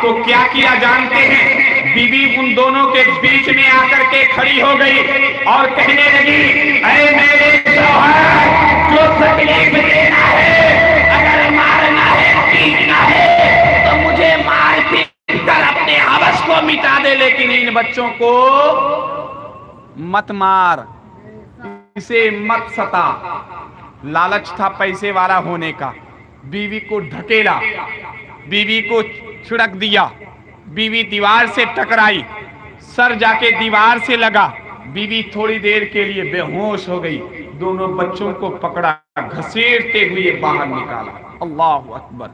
تو کیا کیا جانتے ہیں؟ بیوی ان دونوں کے بیچ میں آ کر کے کھڑی ہو گئی اور کہنے لگی، اے میرے شوہر، جو تکلیف دینا ہے، اگر مارنا ہے، پیٹنا ہے تو مجھے مار پیٹ کر اپنے ہوس کو مٹا دے، لیکن ان بچوں کو مت مار، اسے مت ستا۔ لالچ تھا پیسے والا ہونے کا، بیوی کو ڈھکیلا، بیوی کو چھڑک دیا، بیوی دیوار سے ٹکرائی، سر جا کے دیوار سے لگا، بیوی تھوڑی دیر کے لیے بے ہوش ہو گئی، دونوں بچوں کو پکڑا، گھسیٹتے ہوئے باہر نکالا۔ اللہ اکبر۔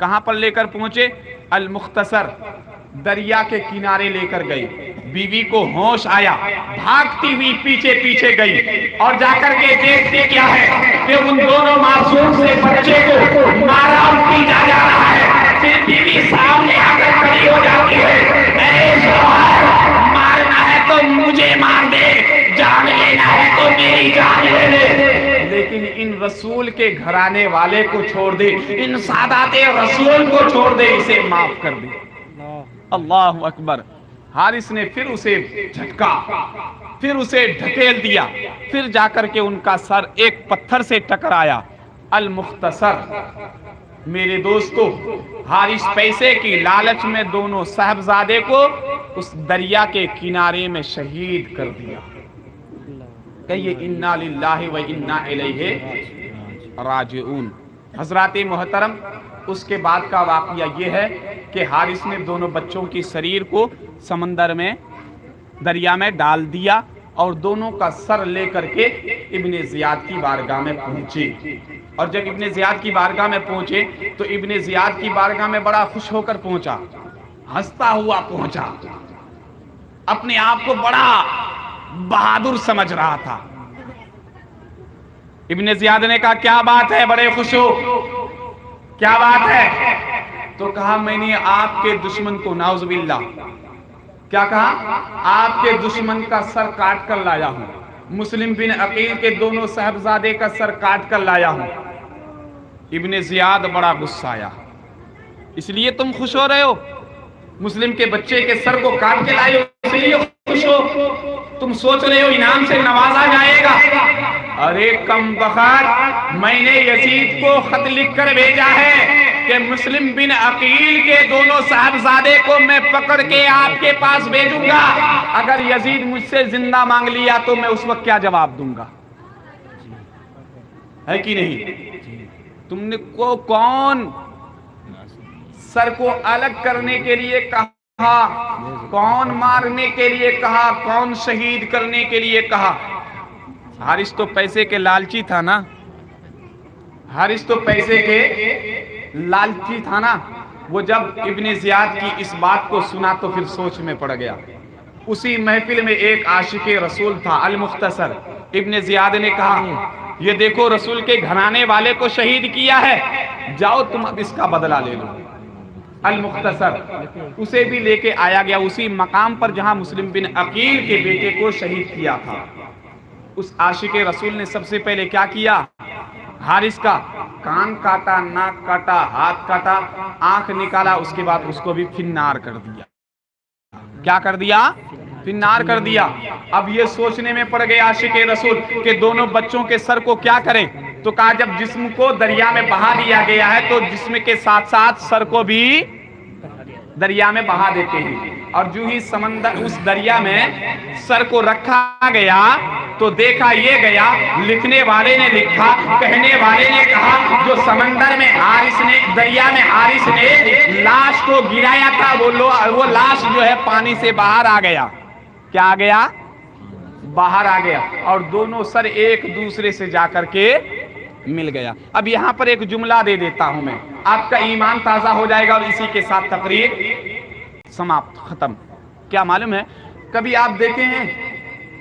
کہاں پر لے کر پہنچے؟ المختصر، دریا کے کنارے لے کر گئی۔ بیوی کو ہوش آیا، بھاگتی ہوئی پیچھے پیچھے گئی اور جا کر کے دیکھتے کیا ہے کہ ان دونوں معصوم سے بچے کو مارا اور پیٹا جا رہا ہے۔ پھر بیوی سامنے آ کر کھڑی ہو جاتی ہے، اے شوہر، مارنا ہے تو مجھے مار دے، جان لینا ہے تو میری جان لے لے، لیکن ان رسول کے گھرانے والے کو چھوڑ دے، ان سادات رسول کو چھوڑ دے، اسے معاف کر دے۔ اللہ اکبر۔ حارث نے پھر اسے جھٹکا، پھر اسے ڈھکیل دیا، پھر جا کر کے ان کا سر ایک پتھر سے ٹکرایا۔ المختصر، میرے دوستو، حارث پیسے کی لالچ میں دونوں صاحبزادے کو اس دریا کے کنارے میں شہید کر دیا۔ کہیے انا للہ و انا الیہ راجعون۔ حضرات محترم، اس کے بعد کا واقعہ یہ ہے کہ حارث نے دونوں بچوں کی شریر کو سمندر میں، دریا میں ڈال دیا اور دونوں کا سر لے کر کے ابن زیاد کی بارگاہ میں پہنچے۔ اور جب ابن زیاد کی بارگاہ میں پہنچے تو ابن زیاد کی بارگاہ میں بڑا خوش ہو کر پہنچا، ہنستا ہوا پہنچا، اپنے آپ کو بڑا بہادر سمجھ رہا تھا۔ ابن زیاد نے کہا، کیا بات ہے، بڑے خوش ہو، کیا بات ہے؟ تو کہا، میں نے آپ کے دشمن کو، نعوذ باللہ، کیا کہا؟ آپ کے دشمن کا سر کاٹ کر لایا ہوں، مسلم بن عقیل کے دونوں صاحبزادے کا سر کاٹ کر لایا ہوں۔ ابن زیاد بڑا غصہ آیا، اس لیے تم خوش ہو رہے ہو؟ مسلم کے بچے کے سر کو کاٹ کے لائے ہو، اس لیے خوش ہو؟ تم سوچ رہے ہو انعام سے نوازا جائے گا؟ ارے کم بخت، میں نے یزید کو خط لکھ کر بھیجا ہے کہ مسلم بن عقیل کے دونوں صاحبزادے کو میں پکڑ کے آپ کے پاس بھیجوں گا، اگر یزید مجھ سے زندہ مانگ لیا تو میں اس وقت کیا جواب دوں گا؟ ہے کہ نہیں؟ تم نے کون سر کو الگ کرنے کے لیے کہا، کون مارنے کے لیے کہا، کون شہید کرنے کے لیے کہا؟ حارث تو پیسے کے لالچی تھا نا، حارث تو پیسے کے لالچی تھا نا۔ وہ جب ابن زیاد کی اس بات کو سنا تو پھر سوچ میں پڑ گیا۔ اسی محفل میں ایک عاشق رسول تھا، المختصر۔ ابن زیاد نے کہا، یہ دیکھو رسول کے گھرانے والے کو شہید کیا ہے، جاؤ تم اب اس کا بدلہ لے لو۔ المختصر، اسے بھی لے کے آیا گیا اسی مقام پر جہاں مسلم بن عقیل کے بیٹے کو شہید کیا تھا۔ اس عاشق رسول نے سب سے پہلے کیا کیا؟ حارث کا کان کاٹا، ناک کاٹا، ہاتھ کاٹا، آنکھ نکالا، اس کے بعد اس کو بھی فنار کر دیا۔ کیا کر دیا؟ فنار کر دیا۔ اب یہ سوچنے میں پڑ گئے عاشق رسول کہ دونوں بچوں کے سر کو کیا کریں؟ تو کہا جب جسم کو دریا میں بہا دیا گیا ہے تو جسم کے ساتھ ساتھ سر کو بھی دریا میں بہا دیتے ہیں۔ اور جو ہی سمندر اس دریا میں سر کو رکھا گیا تو دیکھا یہ گیا، لکھنے والے نے لکھا، کہنے والے نے کہا، جو سمندر میں حارث نے، دریا میں حارث نے لاش کو گرایا تھا، وہ لاش جو ہے پانی سے باہر آ گیا۔ کیا آ گیا؟ باہر آ گیا، اور دونوں سر ایک دوسرے سے جا کر کے مل گیا۔ اب یہاں پر ایک جملہ دے دیتا ہوں میں، آپ کا ایمان تازہ ہو جائے گا اور اسی کے ساتھ تقریر سماپت، ختم۔ کیا معلوم ہے، کبھی آپ دیکھیں ہیں،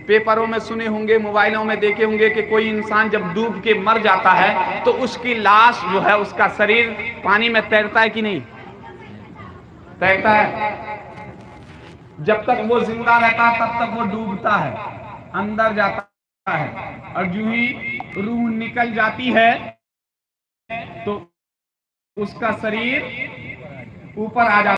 پیپروں میں سنے ہوں گے، موبائلوں میں دیکھے ہوں گے کہ کوئی انسان جب ڈوب کے مر جاتا ہے تو اس کی لاش جو ہے، اس کا شریر پانی میں تیرتا ہے کہ نہیں؟ تیرتا ہے۔ جب تک وہ زندہ رہتا ہے تب تک وہ ڈوبتا ہے، اندر جاتا ہے، اور جو ہی روح نکل جاتی ہے تو اس کا شریر اوپر آ جاتا ہے۔